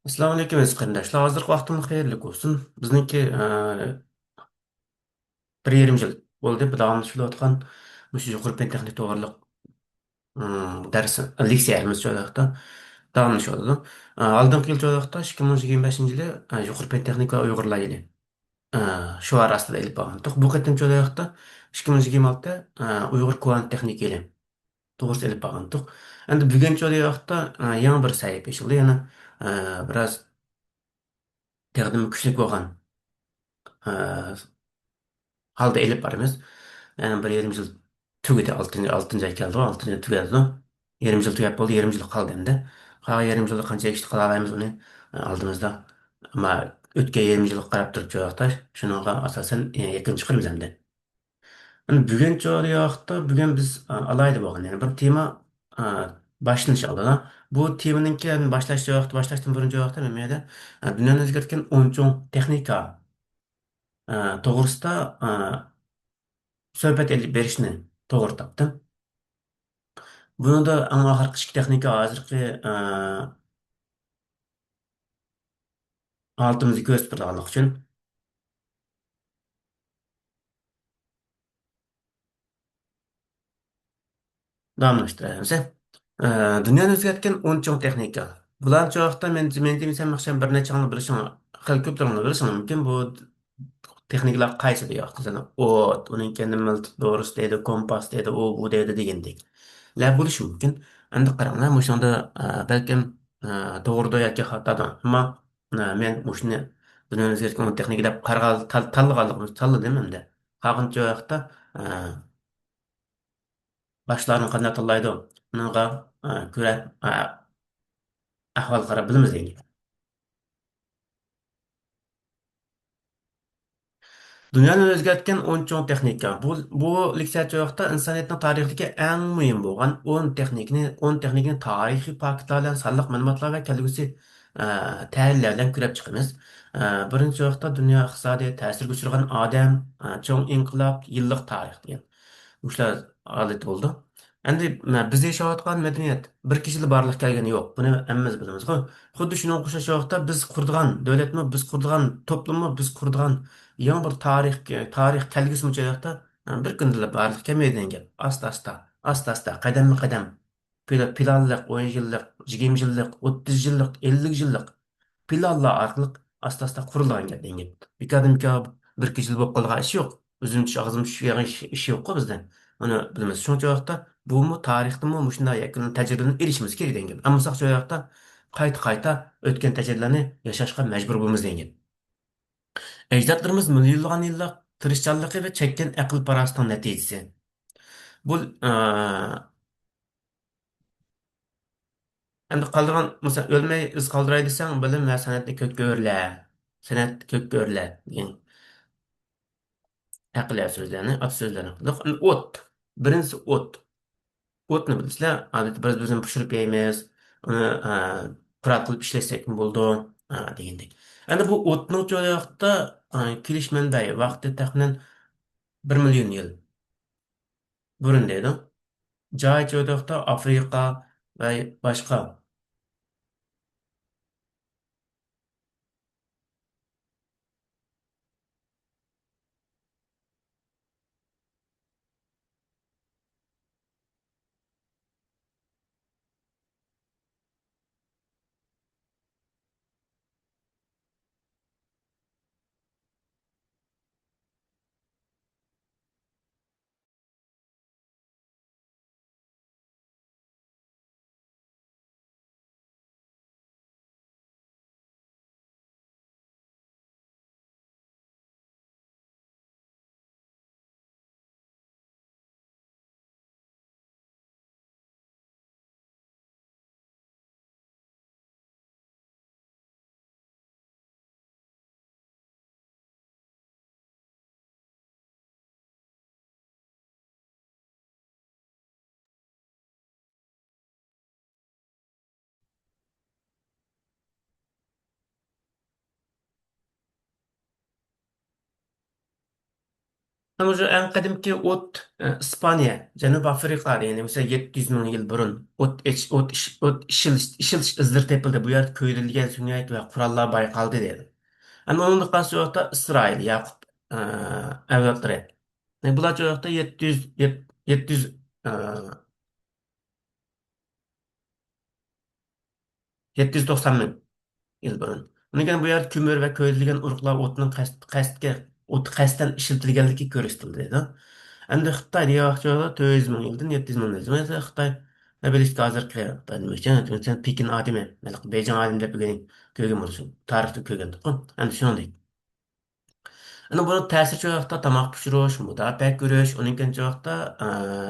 Assalomu alaykum aziz qarindoshlar. Hozirgi vaqtimiz xayrli bo'lsin. Bizniki bir yarim yil bo'ldi. Bu davomlashayotgan shu yuqori texnik to'g'riliq dars leksiyamiz joylarda davomlashyapti. Oldingi yil joylarda 2025 yili yuqori texnik va Uyg'urlar yili shuar ostida ilib borgandik. Bu qatim joylarda 2026 Uyg'ur kvant texnik yili to'g'risida ilib borgandik. Endi bugun joylarda yangi bir sahifa ochildi. Yana biroz taqdim kuchli bo'lgan halda elip barimiz. Yani bir 20 yıl tügedi. Altıncı ay keldi. Altıncı yıl tügedi. 20 yıl tügep oldu. 20 yıl kaldı endi. Ha 20 yılda kança geçti kalalayımız onu aldığımızda. Ama ötke 20 yıllık qarap turib joyaqta. Şununla asasen yakın çıkırmız endi. Yani bugün joyaqta bugün biz alaydı bolgan. Yani bir tema başlanış aldı. Bu temanınki yani başlaş joyaqta başlaştım burun joyaqta memede dünyanı özgertken 10 texnika to'g'risida suhbat elib berishni to'g'ri topdim. Buni da eng oxirgi ishki texnika hozirgi holatimizni ko'rsatib uchun davomlashtiramiz. Dunyoni o'zgartgan 10 cho'ng texnika. Bular cho'qda men demisam maxshan bir necha angni bilishing, xil ko'plarni bilishing mumkin. Bu texnikalar qaysi deyapti sana? Ot, uning kendi doğrusu deydi, kompas deydi, o bu deydi degandek. La bo'lishi mumkin. Endi qaranglar, o'shanda balkim to'g'rida yoki xatoda. Ammo men o'shni dunyoni o'zgartgan texnika deb qaragan tanlaganligimiz tanladim endi. Haqincha vaqtda boshlarni qanday tanlaydi? Bunga ko'ra ahvol qarab bilamiz deydi. Dünyani o'zgartgan 10 cho'ng texnika. Bu leksiya joyida insoniyatning tarixidagi eng muhim bo'lgan 10 texnikani tarixiy faktlar bilan sonliq ma'lumotlar va kelgusi tahlillar bilan ko'rib chiqamiz. Birinchi joyda dunyo iqtisodiyoti ta'sirga uchragan odam, cho'ng inqilob, yillik tarix degan. Ular odat bo'ldi. Endi biz yashayotgan madaniyat bir kishida barliq kelgani yo'q. Buni hammamiz bilamiz. Xuddi shunga o'xshash vaqtda biz qurdigan davlatmi, biz qurdigan to'plummi, biz qurdigan yangi bir tarix kelgusi mujoyatda bir kunda barliq kelmaydigan gap. Asta-asta, qadam-qadam, planliq, 10 yillik, 20 yillik, 30 yillik, 50 yillik planlar orqali asta-asta qurilgan gap degan gap. Bekadimki bir kishi yil bo'lib qolgan ish yo'q. O'zim tush, og'zim tush degan ish yo'q bizda. Uni bilamiz. Shuncha vaqtda bu tarixdimi shunday yakun tajribadan erishimiz kerak degan gap. Ammo shu vaqtda qayta o'tgan tajribalarni yashashga majbur bo'lamiz degan gap. Ajdodlarimiz millionlagan yillar tirishchanligi va chekkan aql parostning natijasi. Bu endi qoldigan masalan o'lmay iz qoldiray desang bilim va san'atni ko'kka o'rla. San'at ko'kka o'rla degan aqliy so'zlarni, ot so'zlarni. O't. Birinchisi o't. O'tni bilasizlar, odatda biz o'zimiz pishirib yeymiz, uni piroq qilib ishlasak bo'ldi degandek. Endi bu o'tning joyida kelish manbai vaqti taxminan 1 million yil burun deydi. Joyda Afrika va boshqa Şu en qadimki ot İspanya, Janubiy Afrika yani mesela 700 ming yil burun ot izleri tepildi. Bu yer köydürülgen sünniyet ve kurallar baykaldı dedi. Ama onun qancha vaqtda İsrail, Yaqub avlodlari. Bular joyda 700 e, 790 ming yil burun. Undan bu yer kömür ve köydürülgen uruklar otning qasddan ishlatilganligi ko'rsatildi dedi. Endi Xitoy degan vaqtda 400 ming yildan 700 ming yil. Mesela Xitoy ne bileyim hozirgi Xitoy demoqchi. Sen Pekin odami, Beijing odami deb ko'rgan bo'lsin. Tarixda ko'rgandik. Endi shunday. Ana bunu ta'sir çoğaltıda tamak pişiriş, müdafaa görüş, onun ikinci çoğaltıda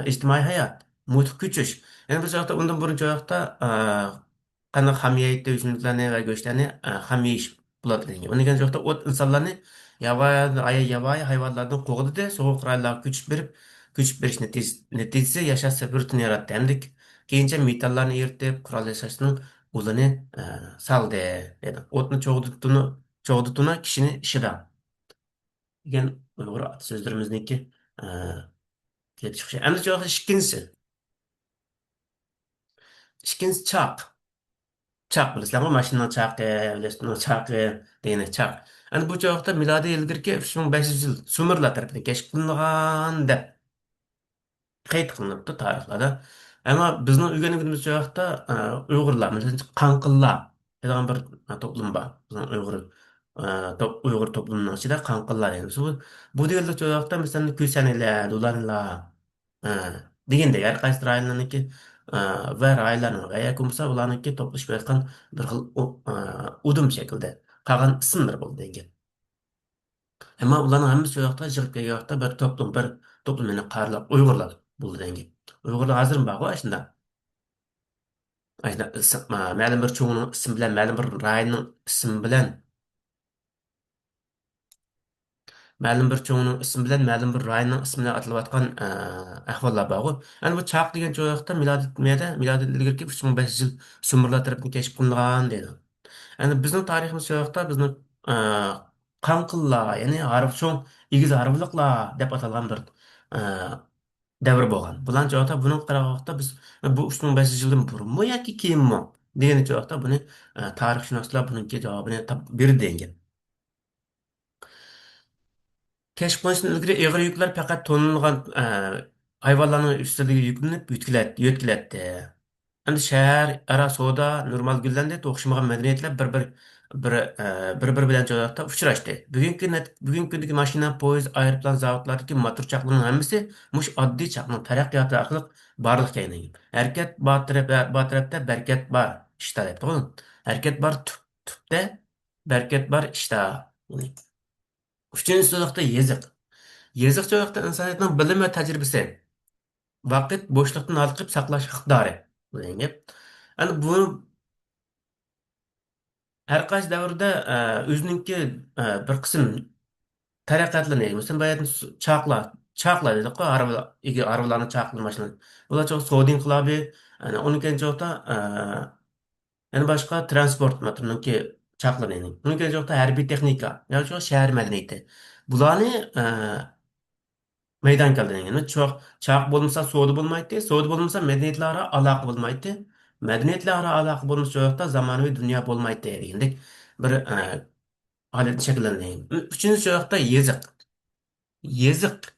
ictimai hayat, mutluluk güçüş. Yani bu çoğaltıda ondan burun çoğaltıda kanı hamiyette üzümlüklerini ve göçlerini hamiyiş buladı. Onun ikinci çoğaltıda o insanlarını yavaya hayvanlardan kovdu da soğuk raylarga güç beriş neticesi yaşa bir yarattı. Hem de keyince metallarını eritip kural yaşasının ulunu saldı. Yani otunu çoğdutuna kişinin işi de. degan Uyg'ur so'zlarimizniki kelib chiqishi. Endi joyi ikkinchisi chaq. Chaq bilasizlarmi? Mashinaning chaqi, velosipedning chaqi, degan chaq. Endi bu joyda milodiy ilgirki 3500 yil Sumerlar tarafidan kashf qilingan deb qayd qilinibdi tarixlarda. Ammo bizning o'rganganimiz joyda Uyg'urlar, masalan, qanqillar degan bir to'plam bor. Bizning Uyg'ur toplumunun ichida qanqillar yani. Bu deganlik joyda masalan Kuysanilar, Dulanlar degandek har qaysi rayonlarniki va rayonlarning va yoki bo'lmasa ularniki to'plashib yotgan bir xil udum shaklda qolgan ismlar bo'ldi degan. Ama ularning hammasi shu yoqda yig'ib kelgan yoqda bir to'plum meni qarlab Uyg'urlar bo'ldi degan. Uyg'urlar hozir bor shunda. Ayna ma'lum bir cho'ngning ismi bilan, ma'lum bir rayonning ismi bilan, ma'lum bir cho'ngning ismi bilan, ma'lum bir rayonning ismi bilan atalayotgan ahvollar bor. Yani bu Chaq degan joyda milodiy ilgari 3500 yil Sumerlar tarafından keşif qilingan dedi. Yani bizning tariximiz shu yoqda bizni e, qanqillar, ya'ni g'arb cho'ng egiz g'arbliklar deb atalgan bir e, davr bo'lgan. Bular joyda buni qaraganda biz bu 3500 yildan burunmi yoki keyinmi degan joyda buni tarixshunoslar buningki javobini berdi degan. Keşif qilishdan ilgari ig'ir yuklar faqat tonilgan hayvonlarning ustida yuklanib endi shahar ara savdo normal gullandi, o'xshamagan madaniyatlar bir bilan joylarda uchrashdi. Bugungi kundagi mashina, poyezd, aeroplan zavodlaridagi motor chaqlarning hammasi mush oddiy chaqning taraqqiyoti orqali borliqqa aylangan. Harakat bor tarafda barakat bor ishda deb to'g'ri. Harakat bor tubda barakat bor ishda. Uchinchi so'roqda yeziq. Yeziq joyda insoniyatning bilim va tajribasi, vaqt bo'shliqdan olqib saqlash iqtidori degan gap. Yani bu her qaysi davrda o'zininki bir qism taraqqiyotlarni, masalan, boyagi chaqlar dedik ku, arabalarni chaqlar mashina. Bular çok savdo inqilobi, yani 12-chi yani boshqa transport motoriniki chaqlar yani. 12-chi harbiy texnika, yoki shahar madaniyati. Bularni meydan keldi yani. Çok çağ bulmasa soğudu bulmaydı. Soğudu bulmasa medeniyetlara alaka bulmaydı. Medeniyetlara alaka bulmuş da zamanı dünya bulmaydı degandek bir alet şekillendi. Üçüncü çoğukta yazık. Yazık.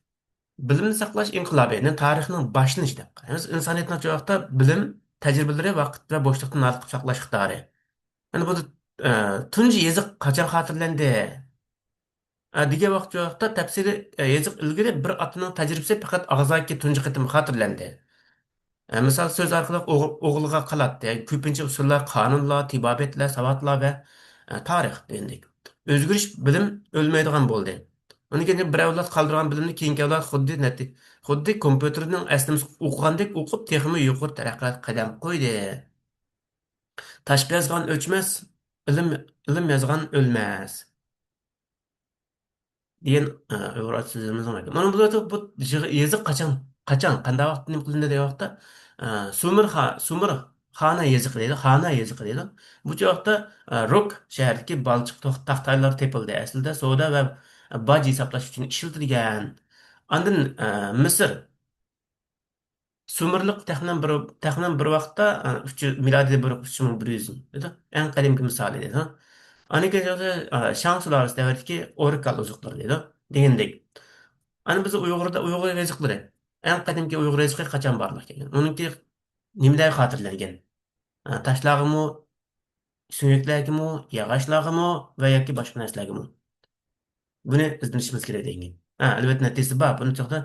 Bilimni saqlash inqilobi, yani tarixning boshini ishlab. İnsaniyatning çoğukta bilim, tecrübeleri vaqt ve boşlukdan alqib saqlash iqtidori. Yani bu tunji yazık qachon xotirlandi? Degan vaqt joyda tafsiri yoziq ilgari bir otning tajribasi faqat og'zaki tunji qitim xotirlandi. Misol so'z orqali o'g'ilga qalatdi. Ko'pincha usullar, qonunlar, tibobetlar, savatlar va tarix dedik. O'zgarish bilim o'lmaydigan bo'ldi. Undan keyin bir avlod qoldirgan bilimni keyingi avlod xuddi kompyuterning aslimiz o'qigandek o'qib, texmi yuqori taraqqiyot qadam qo'ydi. Tashqi yozgan o'chmas, ilm yozgan o'lmas. Degan Uyg'ur so'zimiz bor ekan. Mana bu yezi qachon qanday vaqtda nima qilindi degan vaqtda Sumir xona yeziqi deydi, xona yeziqi deydi. Bu vaqtda Rok shahridagi balchiq taxtalar tepildi. Aslida savdo va baj hisoblash uchun ishlatilgan. Andın Mısır Sumerlik təxminən bir vaxtda 300 miladi bir 3100 edi. Ən qədimki misalı dedi. Ana keçədə Şang sülalesi dəvrindəki Orikal ozuqları dedi. Degендек. Ana biz Uyğur yazıqları. Ən qədimki Uyğur yazıqı qaçan barlıq kelgan. Onunki nimələr xatırlangan? Taşlağımı, sümüklərgimi, yağaçlargimi və yoki boshqa narsalargimi? Buni izlashimiz kerak degan. Albatta natijasi bor. Buni choqda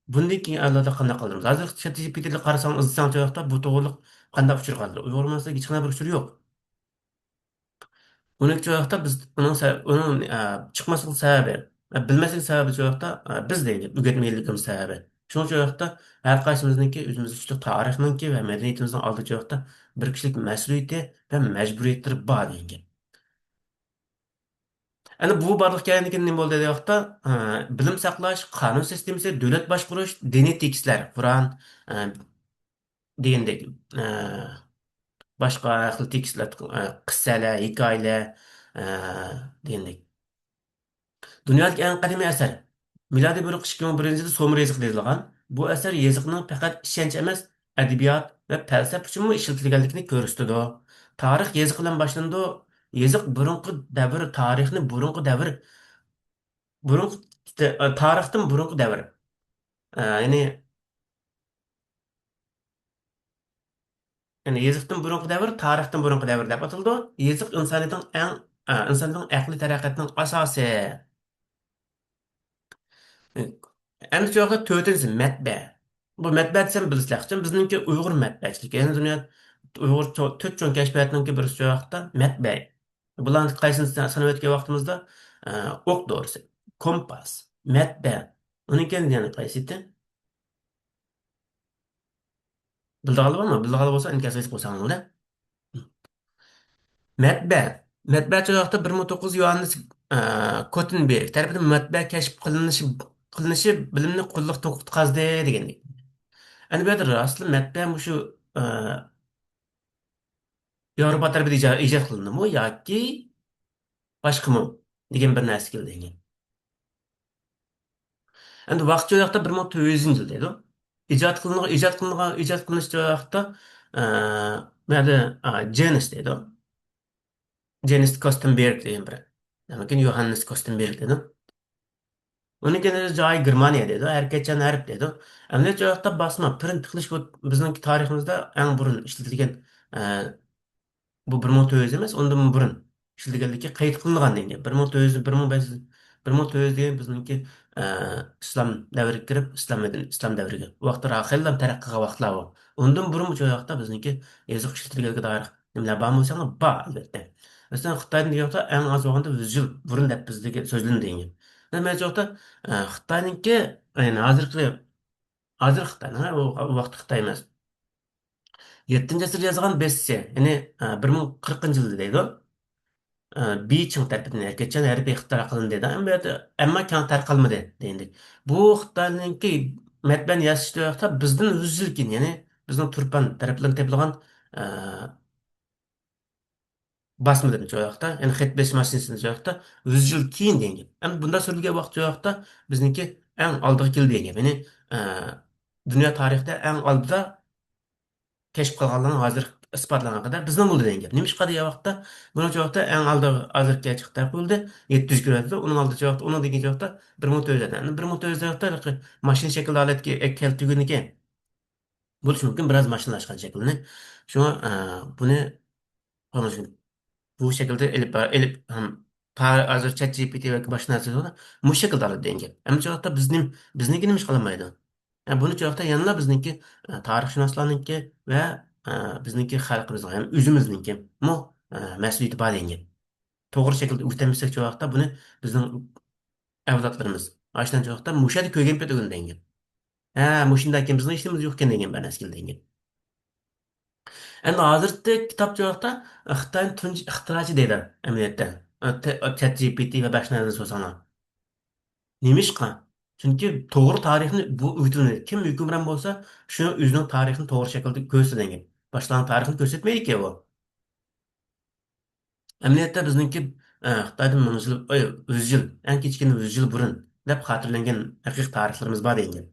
bundan keyin avlodda qanday qildiramiz? Hozir ChatGPT'ga qarasang, izlasang joyda bu to'g'riliq qanday uchur qoldir? Uyg'urmasa hech qanday bir uchur yo'q. Uning joyda biz uning chiqmaslik sababi, bilmaslik sababi joyda biz deylik, o'rgatmayligimiz sababi. Shuning joyda har qaysimizniki o'zimizning tarixninki va madaniyatimizning oldi joyda bir kishilik mas'uliyati va majburiyatlar bor degan. Әні бұл барлық кәйіндеген не болды deyaqda, bilim saqlash, qonun sistemasi, davlat boshqarish, diniy tekstlar, Qur'on degandek boshqa xil tekstlar, qissalar, hikoyalar degandek. Dunyodagi eng qadimiy asar. Milodiy 2001-yilda So'mer yezigida yozilgan. Bu asar yeziqning faqat ishonch emas, adabiyot va falsafa uchun ishlatilganligini ko'rsatadi. Tarix yeziq bilan boshlandi. Yeziq burunqi davr tarixni burunqi tarixdan burunqi davr. Ya'ni yeziqdan burunqi davr, tarixdan burunqi davr deb ataldi. Yeziq insonning aqliy taraqqiyotning asosi. Endi şu yoqda to'rtinchisi matbaa. Bu matbaa desam bilsizlar uchun bizningki Uyg'ur matbaachiligi. Endi dunyo Uyg'ur to'rt cho'ng kashfiyotininki bir shu yoqda matbaa. Bularni qaysini sanab o'tgan vaqtimizda o'q to'g'risi, kompas, matbaa. Uniki yana qaysi edi? Bildirg'ali bormi? Bildirg'ali bo'lsa inkaslaysiz qo'ysangiz-da. Matbaa. Matbaa shu yoqda 1900 Yohannes Kotenberg tarafidan matbaa kashf qilinishi bilimni qulluqdan qutqazdi degan. Hani bu yerda asli matbaa shu Yevropa tarafida ijod qilindimi yoki boshqami degan bir narsa keldi. Endi vaqt joyda 1400 yil deydi. Ijod qilinish joyda mayli Janis deydi. Janis Kostenberg degan bir. Lekin Johannes Kostenberg dedi. Uniki joyi Germaniya dedi. Erkakcha harf dedi. Endi joyda bosma print qilish bu bizning tariximizda eng burun ishlatilgan bu 1400 emas, undan burun ishlanganligi qayd qilingan degan. 1400, 1500, 1400 degan bizningki islom davriga kirib, islom davriga. Bu vaqtda xeyli taraqqiyga vaqtlar bor. Undan burun bu vaqtda bizningki yoziq ishlatilganligiga doir nimalar bor bo'lsa, bor albatta. Masalan, Xitoyning yoqda eng az vaqtda 100 yil burun deb bizga so'zlandi degan. Nima yoqda Xitoyningki, ya'ni hozir Xitoyning u vaqt Xitoy emas. 7. asırda yazılan Bessi, yani 1040 yılda deydi. Beijing tarafidan erkekçe harbiy ixtiro qilindi dedi. Ammo keng tarqalmadi deydi. Bu Xitoyningki matbaan yasashda vaqtda bizdan 100 yil keyin, ya'ni bizning Turpan tarafidan topilgan basmadan joyaqda, ya'ni xat besish mashinasini joyaqda 100 yil keyin degan. Endi bunda surilgan vaqt joyaqda bizniki eng oldiga keldi degan. Ya'ni dunyo tarixida eng oldida keşf qilganlarni hozir isbotlangan qadar bizni bo'ldi degan gap. Nima ishqa degan vaqtda buni vaqtda eng oldi hozirga chiqdi bo'ldi 700 kilometr, uning oldi vaqtda uni degan vaqtda 1400 dan. 1400 vaqtda mashina shaklda holatga keltirguniki bo'lishi mumkin biroz mashinalashgan shaklni. Shunga buni qilish bu şekilde elip ham hozir ChatGPT va boshqa narsalar bu shaklda oladi degan gap. Ammo joyda bizniki nima ish qilmaydi. Buni joyda yanada bizniki tarixshunoslarniki va bizniki xalqimizning ham o'zimizniki mu mas'uliyati bor degan gap. To'g'ri shaklda o'tamisak joyda buni bizning avlodlarimiz ashdan joyda mushadi ko'rgan payt degan gap. Mushindan keyin bizning ishimiz yo'q ekan degan bir narsa keldi degan. Endi hozirda kitob joyda Xitoy tunji ixtirochi deydi amaliyotda. ChatGPT va boshqa narsa so'zana. Nima ishqa? Chunki to'g'ri tarixni bu o'ytini kim hukmron bo'lsa, shu o'zining tarixini to'g'ri shaklda ko'rsatgan. Boshqalarning tarixini ko'rsatmaydi-ku bu. Amaliyotda bizningki Xitoydan 100 yil, eng kechgina 100 yil burun deb xotirlangan haqiqiy tarixlarimiz bor degan.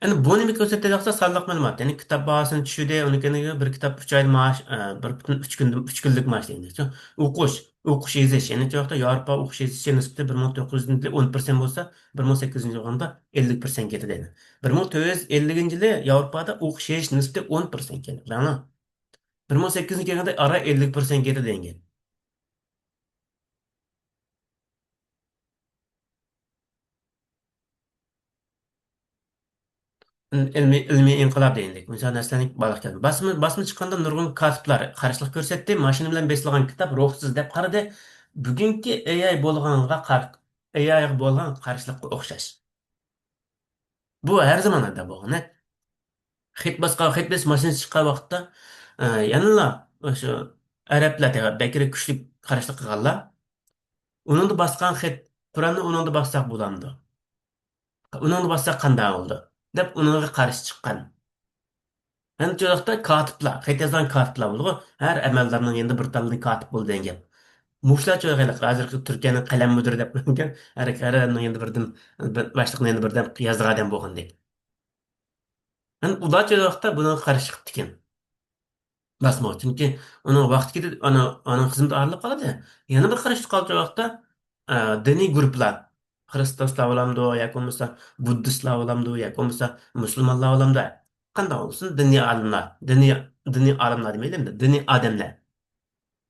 Endi bu nima ko'rsatayotsa sonliq ma'lumot. Ya'ni kitob bahosini tushirdi, unikini bir kitob 3 oy maash, 1 butun 3 kunlik maash deydi. O'qish, o'qish yozish. Ya'ni choqda Yevropa o'qish yozish nisbati 1900 10% bo'lsa, 1800 yilda 50% ketadi. 1450 yili Yevropada o'qish yozish nisbati 10% keldi. Mana 1800 kelganda ara 50% ketadi degan. ilmiy inqilob deyildik. Misol narsaning baliq keldi. Basma chiqqanda nurg'un katiblar qarshilik ko'rsatdi. Mashina bilan besilgan kitob ruhsiz deb qaradi. Bugungi AI bo'lgan qarshilikqa o'xshash. Bu har zamonda bo'lgan. Xit bas mashinasi chiqqan vaqtda yanala o'sha arablar bakri kuchli qarshilik qilganlar. Uningda basgan xit Qur'onni uningda bassak bo'ladi. Uningda bassak qanday bo'ldi? deb uningga qarshi chiqqan. Anchoqda katiblar, xat yozgan katiblar bo'ldi. Har amaldarning endi bir tanli katib bo'ldi degan gap. Mushlar cho'g'ayliq hozirgi Turkiyaning qalam mudiri deb qo'ygan. Har endi birdan boshliqni endi birdan yozgan odam bo'lgandek. Ular cho'g'da buni qarshi chiqdi ekan. Basmo chunki uni vaqti ketib, ana xizmat ayrılib qoladi. Yana bir qarshi qolgan vaqtda diniy guruhlar Xristoslar bo'lamdi, yoki bo'lmasa buddistlar bo'lamdi, yoki bo'lmasa musulmonlar bo'lamdi. Qanday bo'lsin diniy olimlar, diniy olimlar demaydi, diniy odamlar.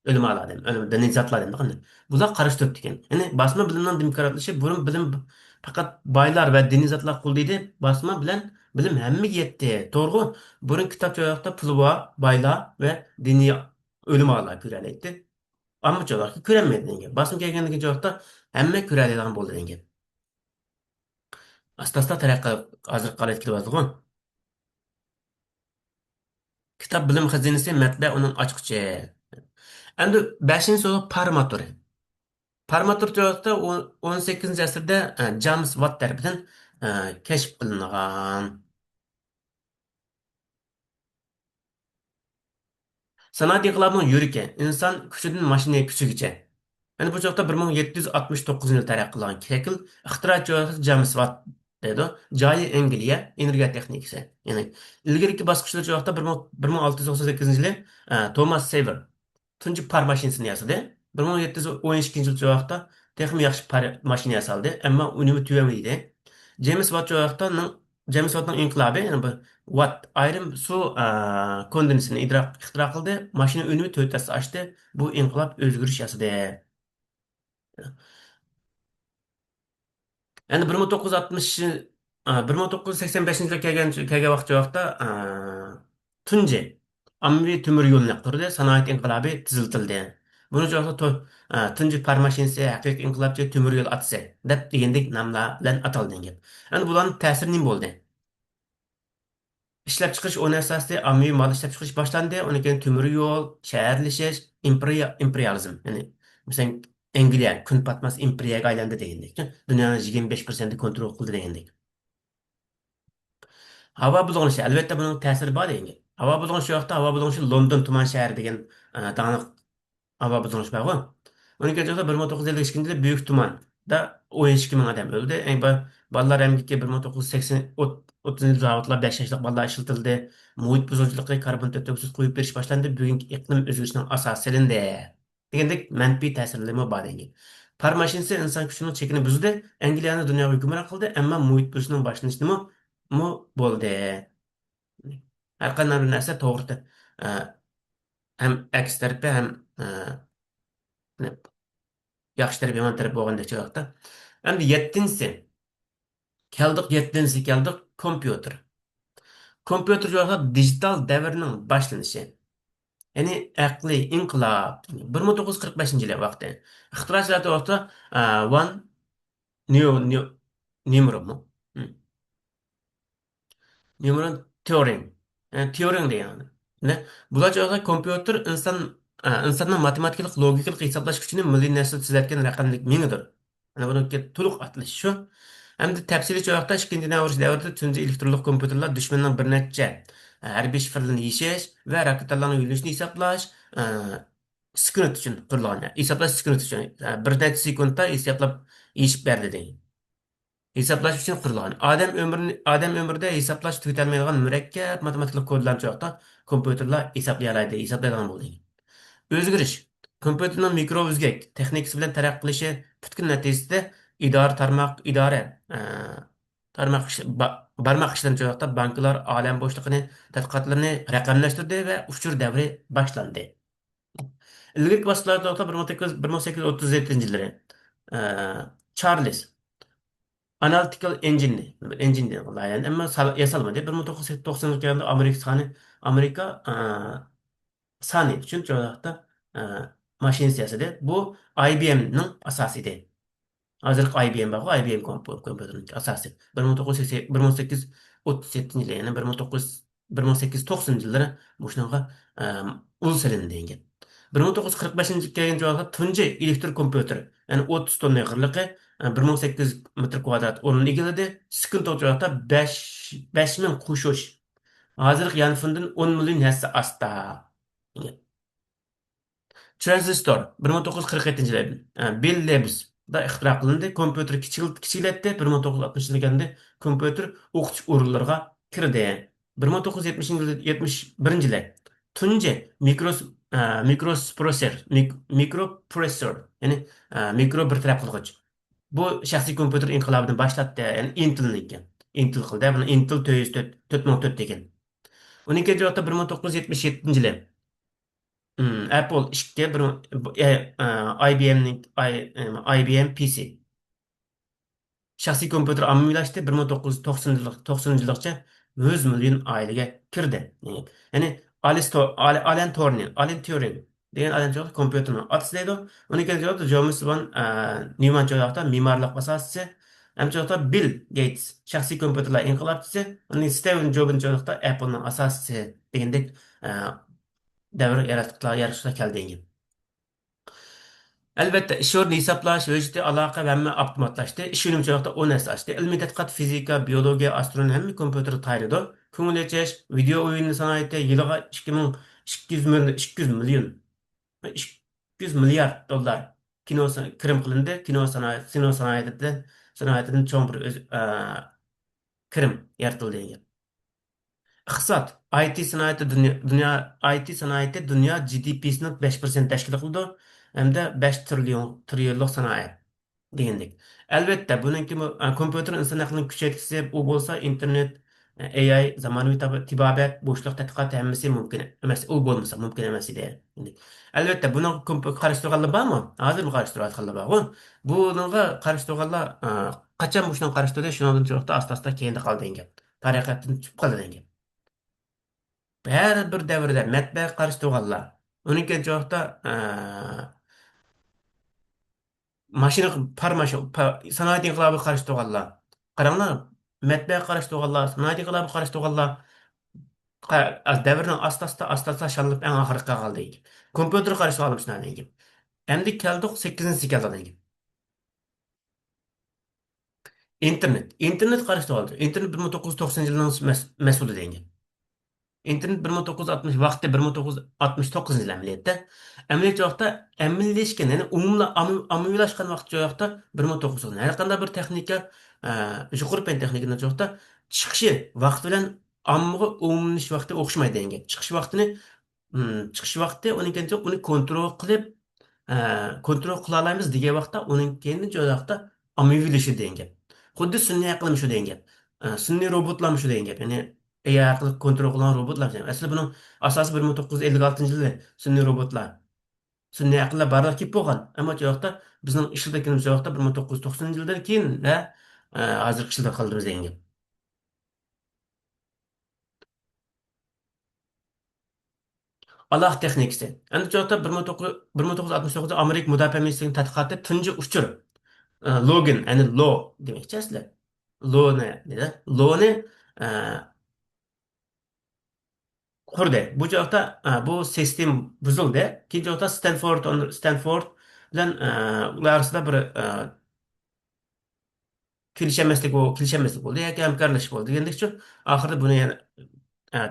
Ölüm aladım, ölüm deniz atladım. Bakın, bunlar karıştırıp diken. Yani basma bilimden demokratlaşıp, bunun bilim fakat baylar ve deniz atlar kul dedi. Basma bilen bilim hemmi yetti. Doğru. Bunun kitap çoğaltıda pulva, baylar ve dini ölüm ağlar küreletti. Ama çoğaltı kürenmedi denge. Basma gelgenlik çoğaltıda hemme küreleden boldu denge. Asta tarafqa hazır qalet kilib azgın. Kitap bilim xazinesi metne onun açıkça. Endi 5-ci soru parmatur. Parmaturcılıqda 18-ci əsrdə James Watt tərəfindən kəşf qılınğan. Sanayi inqilabının yürüyüşü, insan küçüdən maşinaya küçügüçə. Yani bu çağda 1769 yıl tərəqqi qılan şəkil ixtiraçı James Watt dedi. Cari Angliya energiya texnikası. Yani ilgirki basqıçlar çağda 1698 yılı Thomas Saver tunji par mashinasini yasadı. 1712 yil vaqtda texmi yaxshi par mashina yasaldi, ammo unumi tuvam edi. James Watt James Wattning inqilobi, ya'ni bu Watt ayrim suv kondensini ixtiro qildi. Mashina unumi 4 oshdi. Bu inqilob o'zgarish yasadi. Endi 1960 1985 yilga kelgan vaqtda tunji ommaviy temir yo'lni qurdi, sanoat inqilobi tuzildi. Buni joyda tunji farmashinasi haqiqiy inqilobchi temir yo'l atsa deb degandek nomlar bilan atalgan gap. Endi bularning ta'siri nima bo'ldi? İşlep çıkış onun esası ammi mal işlep çıkış başlandı. Onun keyin temir yo'l, shaharlashish, imperializm. Yani mesela Angliya kun patmas imperiyaga aylandi degandek. Dunyoning 25% kontrol qildi degandek. Havo bulg'anishi albatta buning ta'siri bor degan. Havo bulg'anishi yoqda havo bulg'anishi London tuman shahri degan taniq havo bulg'anishi bor. Uning kechada 1952 yilda Buyuk tuman'da 12 ming odam o'ldi. Bolalar emgikka 1980 30 zavodlar 5 yoshlik bolalar ishlatildi. Muhit buzuvchilikqa karbon dioksid qo'yib berish boshlandi. Bugungi iqlim o'zgarishining asosi silindi. Degandek manfiy ta'sirlari bor degan. Par mashinasi inson kuchining chekini buzdi. Angliyani dunyoga hukmron qildi, ammo muhit buzishning boshlanishimi bo'ldi. Har qanday bir narsa to'g'ri ham aks tarafi ham yaxshi taraf yomon taraf bo'lgandek vaqtda. Endi 7-si keldik kompyuter. Kompyuter joyda digital davrning boshlanishi. Ya'ni aqliy inqilob 1945 yil vaqti. Ixtirochilar to'g'risida Van Neumann Newman Turing. Turing degani. Ne? Bular joyda kompyuter insonning matematik logik hisoblash kuchini milliy nasl tuzatgan raqamlik mingidir. Ana bunga to'liq atlash shu. Hamda tafsiliy joyda ikkinchi dunyo urushi davrida tunji elektronlik kompyuterlar dushmanning bir necha harbiy shifrlarini yeshish va raketalarning yo'lishini hisoblash Skunut uchun qurilgan. Hisoblash skunut uchun. Bir necha sekundda hisoblab yechib berdi degan. Hisoblash uchun qurilgan. Odam ömrüdə hisoblash tugatilmaydigan murakkab matematik kodlarni çoxda kompüterlər hesablay oladi, hisoblaydigan bo'ldi. O'zgarish. Kompüterning mikro o'zgak texnikasi bilan taraqqiy qilishi butkul natijasida idora barmoq ishlari çoxda banklar olam bo'shliqini tadqiqotlarini raqamlashtirdi va uchur davri boshlandi. İlgili basılarda 1837 yılları Charles Analytical Engine diye yani ama yasalmadı. 1990 yılında Amerika sani için çoğunlukla maşin siyaseti bu IBM'nin asasıydı. Hozirgi IBM bor, IBM kompyuterining asosi 1837 yili, ya'ni 1890 yillari bu shunaqa ul silindi degan. 1945 yilga kelgan chog'da tunji elektr kompyuter, ya'ni 30 tonna og'irligi, 1800 metr kvadrat o'rin egalladi. Sekund o'chog'da 5000 qo'shish. Hozirgi yanfundan 10 million hassa asta. Transistor 1947 yilda Bill Labs'da ixtiro qilindi. Kompyuter kichiklatdi. 1960 yilda kompyuter o'qitish o'rinlariga kirdi. 1971 yilda tunji mikroprosessor, ya'ni mikro bir taraf qilg'ich. Bu shaxsiy kompyuter inqilobini boshlatdi. Ya'ni Intel'niki. Intel qildi. Buni Intel 404 degan. 12 yilda 1977 yili Apple 2 IBM'ning IBM PC shaxsiy kompyuter ommaviylashdi. 1990 yilgacha 100 million oilaga kirdi. Ya'ni Alan Turing degan Alan Turing kompyuterni otasi deydi. 12 yilda James von Neumann joyda me'morlik asoschisi. Hamchoqda Bill Gates shaxsiy kompyuterlar inqilobchisi. Steve Jobs joyda Apple'ning asoschisi degandek davr yaratışlar keldi. Albatta, ish o'rni hisoblash, vujudi aloqa va hamma avtomatlashdi. Ish unumchilikda 10 asosdi. Ilmiy tadqiqot, fizika, biologiya, astronomiya hamma kompyuter tayyorlaydi. Ko'ngil ochish, video o'yini sanoati yiliga 2200 million, 200 milliard dollar kirim qilindi. Sanoatidan cho'ng bir kirim yaratildi degan. Iqtisod, IT sanoati dunyo GDP'sinin 5% tashkil qiladi hamda 5 trillionlik sanoat degandek. Albatta, buningki kompyuter inson aqlini kuchaytirsa, u bo'lsa internet, AI, zamonaviy tibobat, bo'shliq tadqiqot hammasi mumkin emas. U bo'lmasa mumkin emas edi. Albatta, buni qarashtirganlar bormi? Hozir bu qarashtirayotganlar bor. Bunga qarashtirganlar qachon bu shuni qarashtirdi, shundan so'ng asta-asta keyinda qoldi degan. Tariqatdan chiqib qoldi degan. Her bir devirde matbaa qarashtirganlar. 12 joyda mashina sanoat inqilobi qarashtirganlar. Qaranglar, matbaa qarashtirganlar, sanoat inqilobi qarashtirganlar davrning asta-asta shalib eng oxiriga qoldi. Kompyuter qarashtirganlar shundan keyin. Endi keldik 8-ga keldik. Internet qarashtirganlar. Internet 1990 yilning mas'uli degan. İnternet 1960 vaqti 1969 yil amaliyotda. Amaliyot vaqtda amallashgan, ya'ni umumiylashgan vaqt vaqtda 1990. Har qanday bir texnika, yuqori pen texnikadan vaqtda chiqishi vaqti bilan ommaga umumlash vaqti o'xshamaydi degan. Chiqish vaqti uni kontrol qila olamiz degan vaqtda uning keyin vaqtda ommaviylashishi degan. Xuddi sun'iy aqlim shu degan. Sun'iy robotlar shu degan. Ya'ni AI arqali kontrol qilingan robotlar. Aslida buning asosi 1956 yilda sun'iy robotlar. Sun'iy aqllar barliq kelib bo'lgan. Ammo o'sha vaqtda bizning ishladagimiz vaqtda 1990 yildan keyin va hozirgi ishda qoldiramiz degan. Aloq texnikasi. Endi o'sha vaqtda 1969da Amerika mudofaa ministrligining tadqiqoti tunji uchur login, ya'ni law demakchi aslida. Lawni qurdi. Bu joqda bu sistem buzildi. Ikkinchi joqda Stanford bilan ular orasida bir kelishamaslik bo'ldi yoki hamkorlashish bo'ldi. Degandek oxirida buni yana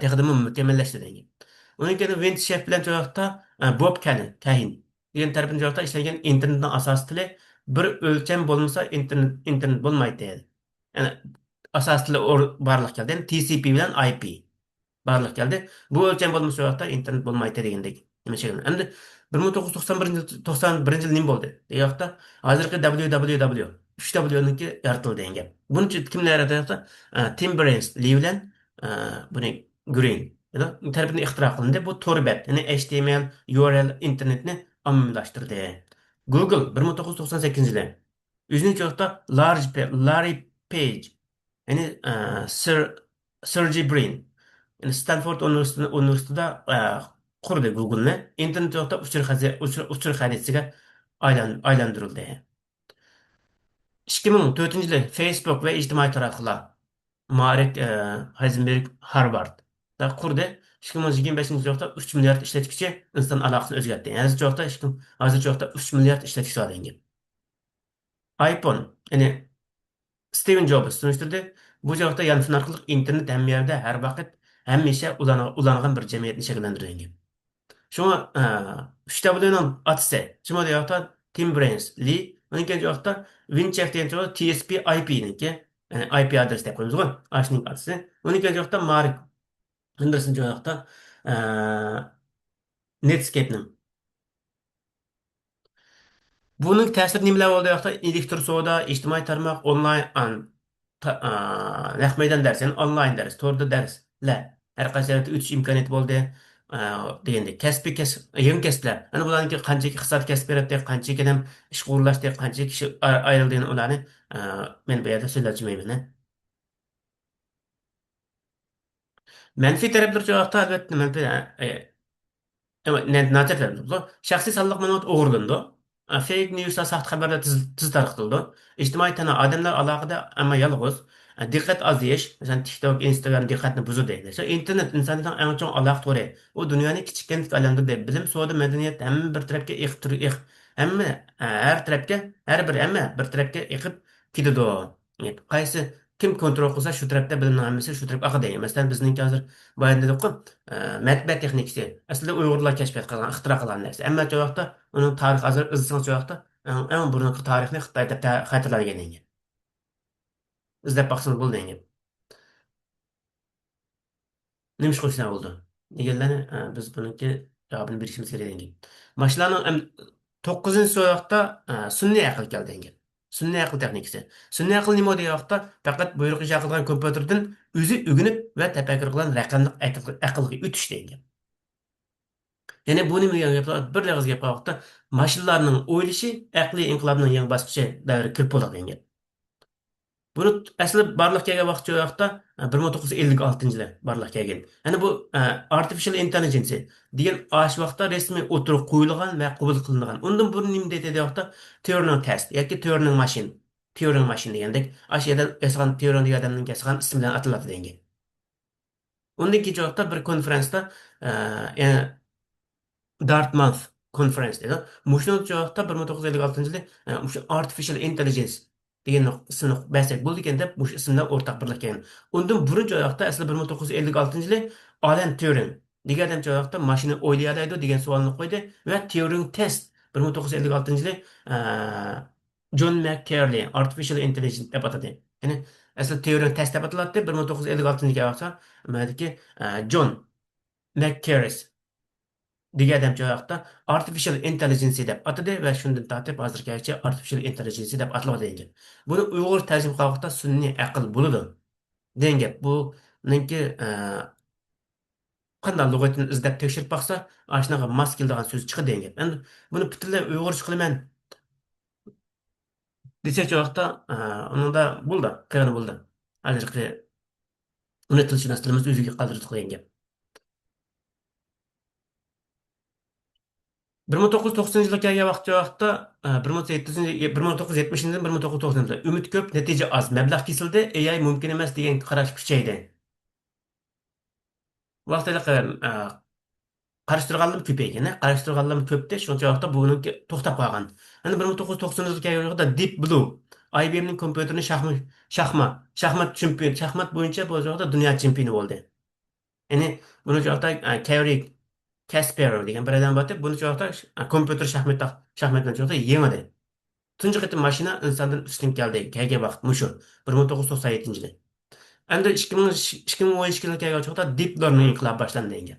texnik mukammallashtirdi degan. Undan keyin Venture bilan joqda Bob Kahin degan tarafin joyda ishlagan internetning asos tili bir o'lcham bo'lmasa internet bo'lmaydi deydi. Yani asos tili barliq keldi. Yani TCP bilan IP. Barliq keldi. Bu o'lcham bo'lmasa yoqda internet bo'lmaydi degandek. Nima shekilli. Endi 1991 yil nima bo'ldi? Deyoqda hozirgi www 3W niki yaratildi degan gap. Buni kimlar yaratdi? Tim Berners-Lee bilan buni Green tarafini ixtiro qilindi. Bu Tor-bat, ya'ni HTML, URL internetni ommalashtirdi. Google 1998 yili o'zining cho'qda Larry Page, ya'ni Sergey Brin, yani Stanford universitetida qurdi Google'ni. İnternet yoqda uchur xaritasiga aylantirildi. 2004 yili Facebook ve ijtimoiy tarmoqlar Marek Heisenberg Harvard da qurdi. 2025 yilda 3 milliard ishlatuvchi inson aloqasini o'zgartdi. Hozircha 3 milliard ishlatuvchi olingan. iPhone, ya'ni Steven Jobs tunishtirdi. Bu joqda yanfin orqali internet hamma yerda har vaqt hamisha ulangan bir jamiyatni shakllantirgan. Şuna üçte bulunan atse. Şuna da yokta Tim Berners-Lee. Onun ikinci yokta Wincheck diyen çoğu TSP IP'nin ki yani IP adres de koyuyoruz o. Aşının atse. Onun ikinci yokta Mark Henderson çoğu yokta Netscape'nin. Bunun ta'siri nimalar bo'ldi yoqda elektr savdo, ijtimoiy tarmoq, onlayn naq maydon dars, ya'ni onlayn dars, to'rda darslar har qaysi yerda o'tish imkoniyati bo'ldi degandek. Yangi kasblar. Ana bularniki qancha iqtisod kasb beradi, qancha ham ish qo'llashdi, qancha kishi ayrildi ularni men bu yerda so'zlashmayman. Manfiy taraflar yoqda albatta manfiy ama natija berdi. Shaxsiy sonliq ma'lumot o'g'irlandi. Fake newslar saxt xabarlar tez tarqatildi. İctimai tana odamlar aloqada amma yolg'iz. Diqqat ozish, masalan TikTok, Instagram diqqatni buzadi. So internet insonning eng chong aloqa to'ri. U dunyoni kichikkan aylantirdi. Bilim, savdo, madaniyat hamma bir tarafga hamma har tarafga hamma bir tarafga eqib ketadi. Qaysi kim kontrol qilsa shu tarafda bilimning hammasi shu tarafga oqadi. Masalan bizningki hozir boyan dedik-ku, matbaa texnikasi aslida Uyg'urlar kashfiyot qilgan, ixtiro qilgan narsa. Ammo shu vaqtda uning tarixi hozir izlasangiz shu vaqtda eng burungi tarixni Xitoyda xatirlagan ekan. İzlab baqsangiz bo'ldi ekan. Nima ish qilishlar bo'ldi? Deganlarni biz buniki javobini berishimiz kerak ekan. Mashinalarning 9-chi so'roqda sun'iy aql keldi ekan. Sun'iy aql texnikasi. Sun'iy aql nima degan vaqtda faqat buyruq ijro qilgan kompyuterdan o'zi o'rganib va tafakkur qilgan raqamli aqlga o'tish degan. Ya'ni bu nima degan gaplar? Bir og'iz gap vaqtda mashinalarning o'ylashi aqliy inqilobning yangi bosqichi davriga kirib bo'ladi degan. Buni asli barliq kelgan vaqt shu vaqtda 1956 yil barliq kelgan. Ya'ni bu artificial intelligence degan ash vaqtda rasmiy o'tirib qo'yilgan va qabul qilingan. Undan burun nima deydi vaqtda Turing test yoki Turing machine. Turing machine degandek ash yerdan yasalgan Turing degan odamning yasalgan ismi bilan ataladi degan. Undan keyin vaqtda bir konferensda ya'ni Dartmouth Conference dedi. Muşnu joqda 1956 yili shu artificial intelligence degan ismni bahsak bo'ldi ekan deb mush ismdan o'rtaq birlashgan. Undan burun joqda asli 1956 yili Alan Turing degan odam joqda mashina o'ylay oladi degan savolni qo'ydi va Turing test 1956 yili John McCarthy artificial intelligence deb atadi. Ya'ni asli Turing test deb ataladi 1956 yilga bo'lsa, madaki John McCarthy degan adam joyaqda artificial intelligence deb atadi va shundan tortib hozirgacha artificial intelligence deb ataladi ekan. Buni Uyg'ur tarjima qilganda sun'iy aql bo'ladi degan gap. Bu ninki qanday lug'atini izlab tekshirib baqsa, ashnaqa mos keladigan so'z chiqadi degan gap. Endi buni butunlay Uyg'urcha qilaman desak joyaqda uningda bo'ldi, qiyini bo'ldi. Hozirgi uni tilshunos tilimiz o'ziga qoldirdi degan gap. 1990 yilga kelgan vaqtda 1970-dan 1990-ga umid ko'p, natija oz, mablag' kesildi, AI mumkin emas degan qarash kuchaydi. Vaqtida qarashtirganlar ko'paygan, qarashtirganlar ko'pdi, shuncha vaqtda buni to'xtab qolgan. Endi 1990 yilga kelgan vaqtda Deep Blue IBMning kompyuterini shaxmat bo'yicha bu vaqtda dunyo chempioni bo'ldi. Ya'ni buni joqda Kerry Kasparov degan bir odam bor. Buni cho'qda kompyuter shaxmatdan cho'qda yengdi. Tunji qitim mashina insondan ustun keldi. Kelgan vaqt mushu 1997-yil. Endi 2012 yilga kelgan cho'qda Deep Learning inqilobi boshlandi degan.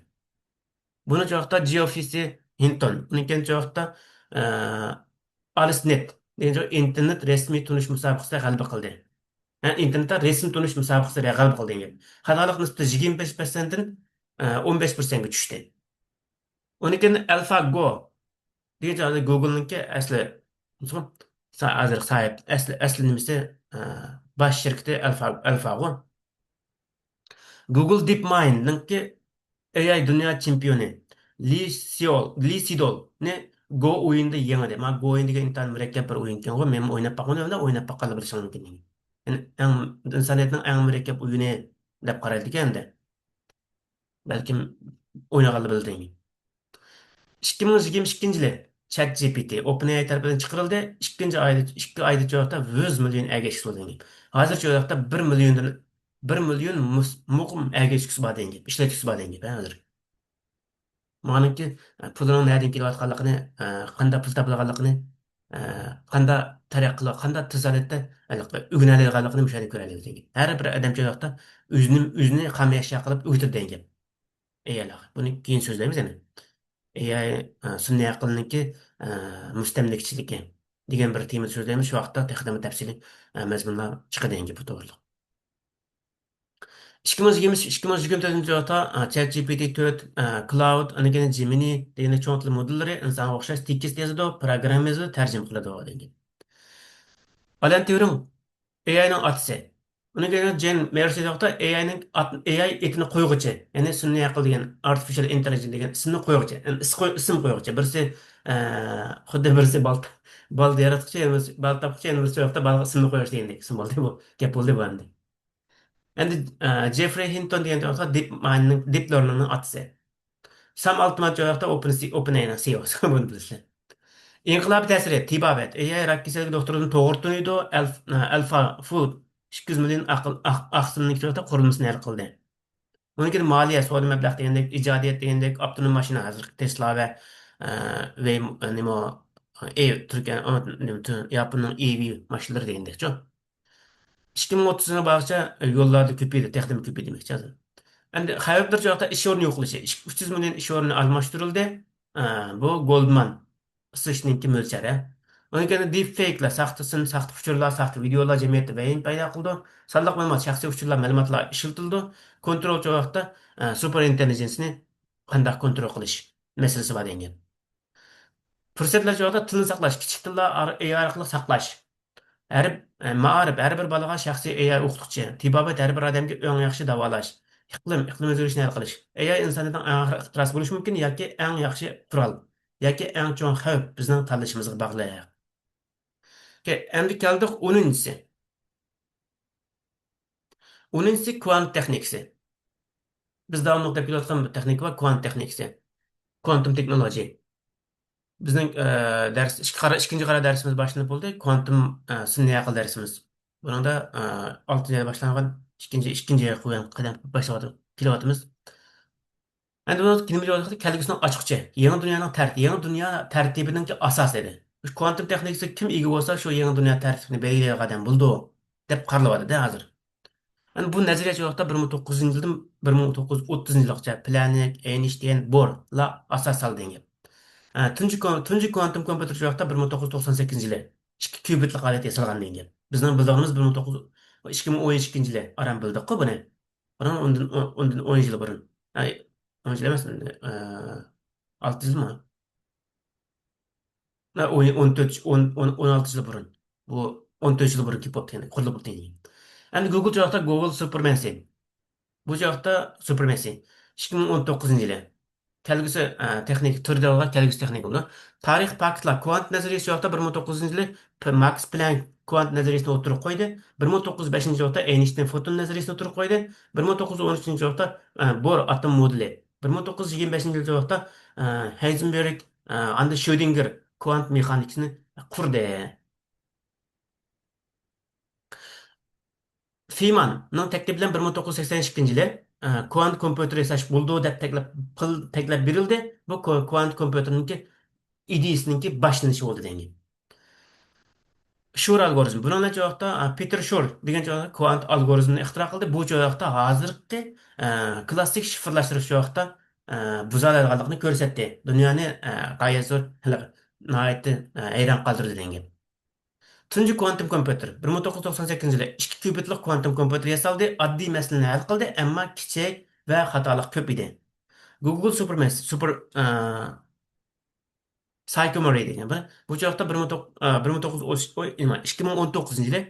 Buni cho'qda Geofisi Hinton, uniki cho'qda AlexNet degan internet rasmiy tunish musobaqasida g'alaba qildi. İnternetdə resim tutuş müsabiqəsində qalib qıldı. Xətalık nisbəti 25%-dən 15%-ə düşdü. Onun AlphaGo deyəcək Google-nınki əsli hazır sahib əsli nimisi baş şirkəti AlphaGo. Google DeepMind'nınki AI dünya çempionu Lee Sedol ne Go oyunda yengdi. Ma Go oyundiga intan murakkab bir o'yin ekan. Men o'ynab boqmadim, o'ynab boqqanlar bilishim mumkin. Yani insoniyatning eng murakkab o'yini deb qaraydi ekanda. Balkim o'ynaganlar bildingmi? 2022 yili ChatGPT OpenAI tarafidan chiqarildi. 2 oyda jo'qda 100 million egasiz bo'lgan. Hozircha jo'qda 1 million muqim egasiz bor degan. Ishlatuvchisi bor degan hozir. Maniki pulning nereden kelayotganligini, qanday pul topilganligini, qanday tariqalar, qanday tizzalatda o'rganilganligini müşahidə ko'ramiz degan. Har bir odam jo'qda o'zini qamashya qilib o'tirdi degan. Eyalar. Buni keyin so'zlaymiz yana. AI sun'iy aqlniki mustamlikchiligi degan bir tema so'zlaymiz. Shu vaqtda texnik tafsiliy mazmunlar chiqadi endi bu to'g'riliq. 2024 yılda ChatGPT-4 Cloud, anagene Gemini degan cho'ng til modellari insonga o'xshash tekis yozadi, programma yozadi, tarjima qiladi degan. Alan Turing AI'ning otasi. Uni degan Jen Mercedes AI etini qo'yg'ichi, ya'ni sun'iy aql degan artificial intelligence degan ismni qo'yg'ichi, ism qo'yg'ichi. Birisi xuddi birisi bal yaratqichi, bal topqichi, birisi yoqda balga ismni qo'yish degandek ism bo'ldi bu. Gap bo'ldi bu endi. Endi Jeffrey Hinton degan odam Deep Learning'ning otasi. Sam Altman joyda OpenAI'ning CEO'si buni bilasizlar. İnqilab təsiri, tibbiyat, AI rak kasallığı doktorunun to'g'ri Alpha Food 200 million aqsimlik joyda qurilmasini hal qildi. Undan keyin moliya, savdo mablag' degandek, ijodiyat degandek, avtonom mashina hozir Tesla va nima Turkiya, Yaponning EV mashinalari degandek-ku. 2030 yılına bağışça yollarda köpeydi, texnik köpeydi demekçi hazır. Endi xavfli joyda ish o'rni yo'qlishi 300 million ish o'rni almashtirildi. Bu Goldman Sachs'ninki mo'ljali. Undan keyin deepfake'lar, saxta uchurlar, saxta videolar jamiyatda vayin paydo qildi. Sonliq ma'lumot, shaxsiy uchurlar, ma'lumotlar ishlatildi. Kontrol joyda super intelligence'ni qanday kontrol qilish masalasi bor degan. Fursatlar joyda tilni saqlash, kichik tillar AI orqali saqlash. Ma'arif, har bir bolaga shaxsiy AI o'qituvchi, tibobat har bir odamga eng yaxshi davolash, iqlim o'zgarishini hal qilish. AI insoniyatning eng yaxshi ixtirosi bo'lishi mumkin yoki eng yaxshi qurol, yoki eng chong xavf bizning tanlashimizga bog'liq. Endi keldik 10-si. 10-si kvant texnikasi. Biz davomli deb kelayotgan texnika va kvant texnikasi. Quantum technology. Bizning ikkinchi qara darsimiz boshlanib bo'ldi. Quantum sun'iy aql darsimiz. Buningda 6-yil boshlangan ikkinchi qo'ygan qadam boshlab kelyapmiz. Endi bu kelgusini ochiqchi. Yangi dunyo tartibining asosi edi. Quantum texnikasi kim ega bo'lsa, shu yangi dunyo tartibini belgilagan odam bo'ldi deb qaralyapti hozir. Endi bu nazariya yo'qda 1900-yildan 1930-yilgacha Planck, Einstein, Bohrlar asos solgan. Tunji kuantum kompüter joyda 1998 yili 2 qubitlik holat yasalgan degan. Bizning bildig'imiz 2012 yili aram bildik-ku buni. Undan 10 yil burun. 10 yil emas, 6 yilmi? 16 yil burun. Bu 14 yil burun kelib o'tgan, qurilib o'tgan. Endi Google joyda Google Supermassive. Bu joyda Supermassive 2019 yili. Kelgusi texnik turda kelgusi texnik bo'ldi. Tarix faktlar kvant nazariyasi yoqda 1900-yili Max Planck kvant nazariyasini o'tirib qo'ydi. 1905-yilda Einstein foton nazariyasini o'tirib qo'ydi. 1913-yilda Bohr atom modeli. 1925-yilda Heisenberg anda Schrödinger kvant mexanikasini qurdi. Feynmanning taklifi bilan 1982-yili kvant kompüter yasash bo'ldi deb teklab berildi. Bu kvant kompüterningki ideyasininki boshlanishi bo'ldi degan. Shor algoritmi. Buni joyda Peter Shor degan joyda kvant algoritmini ixtiro qildi. Bu joyda hozirgi klassik shifrlashtirish joyda buziladiganligini ko'rsatdi. Dunyoni g'oyat zo'r nihoyatda hayron qoldirdi degan. Tunji kvantum kompüter 1998 yılı 2 qubitlik kvantum kompüter yasaldı. Oddiy masalani hal qildi, ammo kichik va xatolik ko'p edi. Google Super Psychomery degan bu joyda 2019 yılı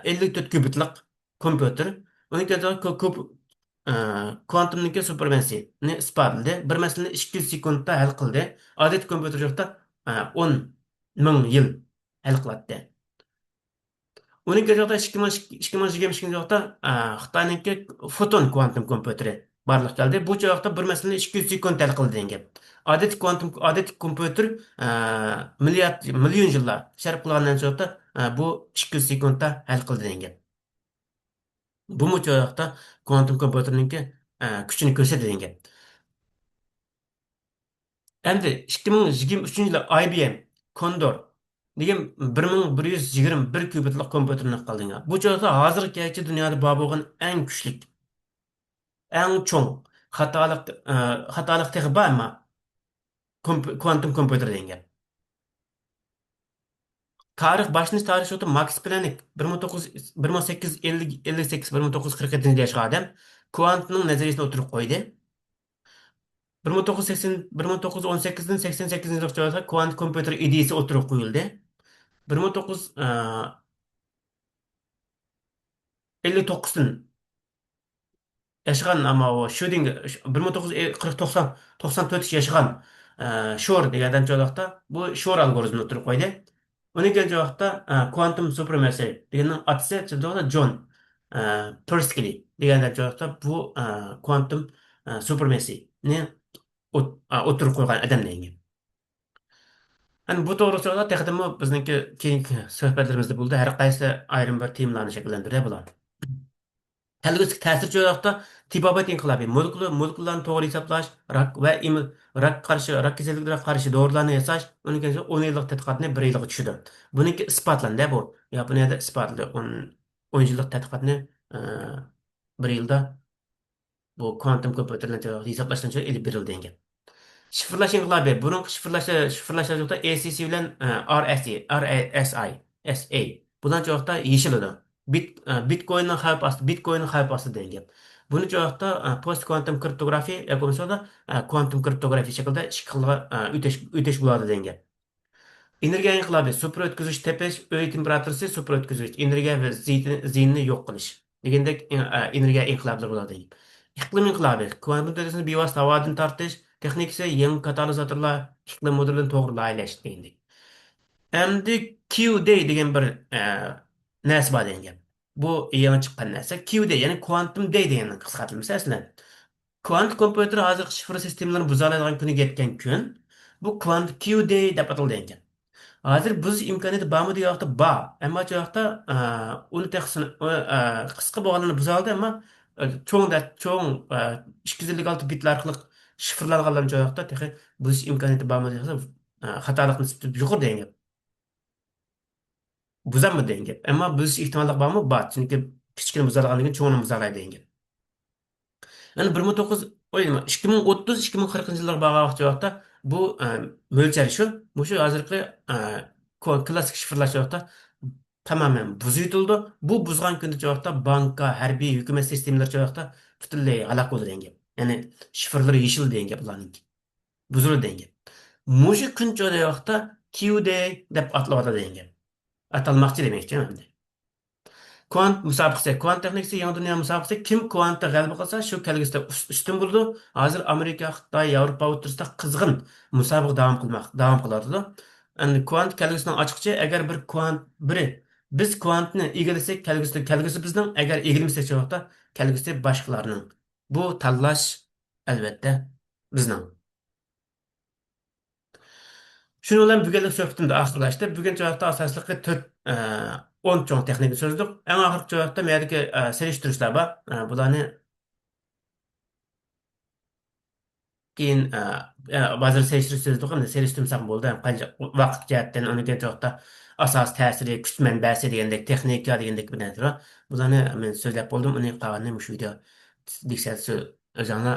54 qubitlik kompüter. Uning ko'p kvantumniki supermassini isbotladi. Bir masalani 200 sekundda hal qildi. Odat kompüter joyda 10 ming yil hal qiladi. Uning joyda 2022 yilda Xitoyniki foton kvantum kompyuteri barliq keldi. Bu joyda bir masalani 200 sekund hal qildi degan. Odat kompyuter million yillar sharq qilgandan so'ng bu 200 sekundda hal qildi degan. Bu joyda kvantum kompyuterningki kuchini ko'rsatdi degan. Endi 2023 yılı IBM Condor degan 1121 qubitlik kompüterni qildilar. Bu joyda hozirgacha dunyoda bor bo'lgan eng kuchli, eng cho'ng xatolik texi bor, ammo kvantum kompüter degan. Tarix o'ta Max Planck 1858-1947 yoshli odam kvantning nazariyasini o'tirib qo'ydi. 1918dan 88 yilgacha kvant kompüter ideyasi o'tirib qo'yildi. 1959dan yashagan, ammo u Schrödinger 1940-90 yashagan Shor degan adam joyda bu Shor algoritmini o'tirib qo'ydi. Uning joyda quantum supremacy deganning otasi John Persky degan joyda bu quantum supremacyni o'tirib qo'ygan adam degan. Hani bu to'g'risida taqdimmo bizniki keyingi suhbatlarimizda bo'ldi. Har qaysi ayrim bir temalarni shakllantiradi bular. Kelgusi ta'sir joyda tibobat inqilobi, molekulalarni to'g'ri hisoblash, rak kasalliklariga qarshi dorilarni yasash, undan keyin 10 yillik tadqiqotni 1 yilga tushirdi. Buniki isbotlandi bu. Yaponiyada isbotlandi. 10 yillik tadqiqotni 1 yilda bu kvantum kompüterlarni hisoblashdan so'ng ilib berildi degan. Şifrlash inqilobi. Burun şifrlash joyda ACC bilan RSI bular joyda yeshiladi. Bitcoinning xavf ostida degan. Buni joyda post quantum kriptografiya yoki bo'lmasa quantum kriptografiya shaklida ikki xilga o'tish bo'ladi degan. Energiya inqilobi, super o'tkazish tepish, uy temperaturasi, super o'tkazish, energiya va ziynni yo'q qilish degandek energiya inqiloblari bo'ladi degan. İqlim inqilobi, kvantum texnikasini bevosita havodan tortish texnikasi, yangi katalizatorlar, iqlim modelini to'g'ri laylash degandek. Endi Q-day degan bir narsa bor degan. Bu yangi chiqqan narsa. Q-day, ya'ni quantum day deganning qisqartirilmasi aslida. Kvant kompüter hozir shifr sistemalarini buza oladigan kuniga yetgan kun. Bu kvant Q-day deb atalgan. Hozir biz imkoniyati bormi deyoqda bor. Ammo bu yoqda uni texnikasini qisqa bo'lganini buza oldi, ammo cho'ng 256 bitlar orqali shifrlanganlar joyda texi buzish imkoniyati bormi desa xatolik nisbati yuqori degan. Buzammi degan. Ammo buzish ehtimoli bormi? Bor. Chunki kichkina buzalganligi cho'ngni buzalaydi degan. Yani 2030-2040 yıllar bağlı vaqtda bu mo'ljal shu. Mushu hozirgi klassik shifrlash vaqtda tamamen buzitildi. Bu buzgan kunda vaqtda banka, harbiy, hukumat sistemlari vaqtda butunlay halok bo'ldi degan. Ya'ni shifrlar yeshil degan bularning. Buzildi degan. Mushu kun joyda vaqtda Q-day deb ataladi degan. Atalmoqchi demoqchi endi. Kvant musobaqasi, kvant texnikasi, yangi dunyo musobaqasi kim kvantda g'alaba qilsa, shu kelgusida ustun bo'ldi. Hozir Amerika, Xitoy, Yevropa o'rtasida qizg'in musobaqa davom qiladi. Endi kvant kelgusidan ochiqchi, agar bir kvant biri biz kvantni egallasak, kelgusi bizning, agar egilmasak vaqtda kelgusi boshqalarning. Bu tanlash albatta bizning. Şunu bilan bugunlik suhbatimni oxirlashdi. Bugun joyda asosliqi 10 cho'ng texnika so'zdik. Eng oxirgi joyda merdagi selishtirishlar bor. Bularni keyin ba'zi seliştirici so'zdi seliştirmsam bo'ldi ham qancha vaqt jihatdan uni joqda asos ta'siri kuch manbasi degandek texnika degandek bir narsa bor. Bularni men so'zlab bo'ldim uni qolganini shu video diksiyasi o'zinglar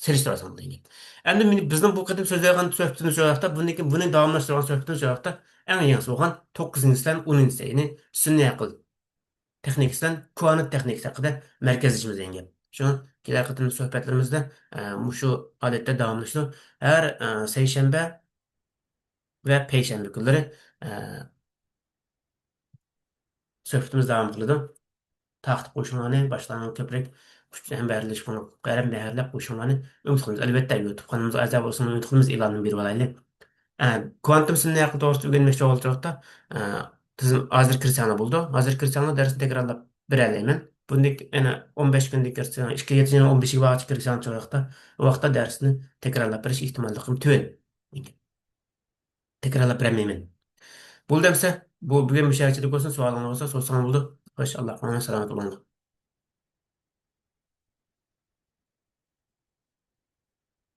seliştirasan degan. Endi bizning bu qadim so'zlagan suhbatimiz joqda buni davomlashtirgan suhbatimiz joqda eng yangi bo'lgan 9-dan 10-si sun'iy aql texnikasidan kuanit texnikasi haqida markazlashimiz degan. Shu kelar qatim suhbatlarimizda shu odatda davomlashdi. Har seshanba va payshanba kunlari e, suhbatimiz davom qiladi. Taxt qo'shimlarni boshlarni ko'proq kuchli birlash qilib, qaram mehrlab qo'shimlarni umid qilamiz. Albatta YouTube kanalimiz a'zo bo'lsin, umid qilamiz e'lonini berib olaylik. Kuantum simya haqida to'g'risida o'rganmoqchi bo'lganchoqda tizim hozir kirsanglar bo'ldi. Hozir kirsanglar darsni takrorlab beralayman. Bunday ana 15 kunlik kirsang, 2 yil 15 ga vaqt kirsang cho'qda, u vaqtda darsni takrorlab berish ehtimolliqim tuvan. Takrorlab beramayman. Bo'ldi desa, bu bugun musharakchida bo'lsin, savolingiz bo'lsa, so'rasam bo'ldi. Xo'sh, Alloh salomat bo'ling.